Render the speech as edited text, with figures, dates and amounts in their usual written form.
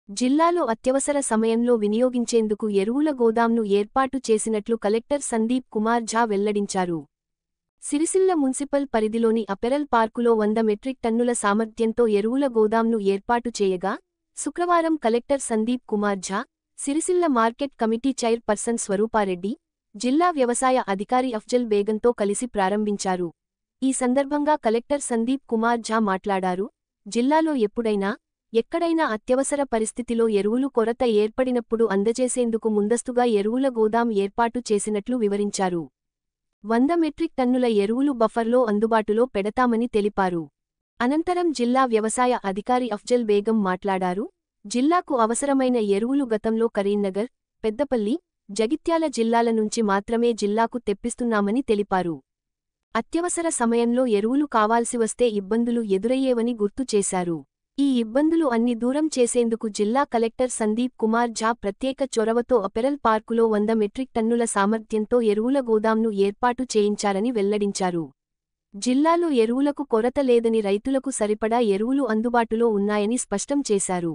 జిల్లాలో అత్యవసర సమయంలో వినియోగించేందుకు ఎరువుల గోదాంను ఏర్పాటు చేసినట్లు కలెక్టర్ సందీప్ కుమార్ ఝా వెల్లడించారు. సిరిసిల్ల మున్సిపల్ పరిధిలోని అపెరల్ పార్కులో 100 మెట్రిక్ టన్నుల సామర్థ్యంతో ఎరువుల గోదాంను ఏర్పాటు చేయగా, శుక్రవారం collector Sandeep Kumar Jha, Sircilla market committee chairperson Swarupa Reddy, జిల్లా వ్యవసాయ అధికారి అఫ్జల్ బేగంతో కలిసి ప్రారంభించారు. ఈ సందర్భంగా కలెక్టర్ సందీప్ కుమార్ ఝా మాట్లాడారు. జిల్లాలో ఎప్పుడైనా, ఎక్కడైనా అత్యవసర పరిస్థితిలో ఎరువులు కొరత ఏర్పడినప్పుడు అందజేసేందుకు ముందస్తుగా ఎరువుల గోదాం ఏర్పాటు చేసినట్లు వివరించారు. 100 మెట్రిక్ టన్నుల ఎరువులు బఫర్లో అందుబాటులో పెడతామని తెలిపారు. అనంతరం జిల్లా వ్యవసాయ అధికారి అఫ్జల్ బేగం మాట్లాడారు. జిల్లాకు అవసరమైన ఎరువులు గతంలో కరీంనగర్, పెద్దపల్లి, జగిత్యాల జిల్లాల నుంచి మాత్రమే జిల్లాకు తెప్పిస్తున్నామని తెలిపారు. అత్యవసర సమయంలో ఎరువులు కావాల్సివస్తే ఇబ్బందులు ఎదురయ్యేవని గుర్తు చేశారు. ఈ ఇబ్బందులు అన్ని దూరం చేసేందుకు జిల్లా కలెక్టర్ సందీప్ కుమార్ ఝా ప్రత్యేక చొరవతో అపెరల్ పార్కులో 100 మెట్రిక్ టన్నుల సామర్థ్యంతో ఎరువుల గోదాంను ఏర్పాటు చేయించారని వెల్లడించారు. జిల్లాలో ఎరువులకు కొరత లేదని, రైతులకు సరిపడా ఎరువులు అందుబాటులో ఉన్నాయని స్పష్టం చేశారు.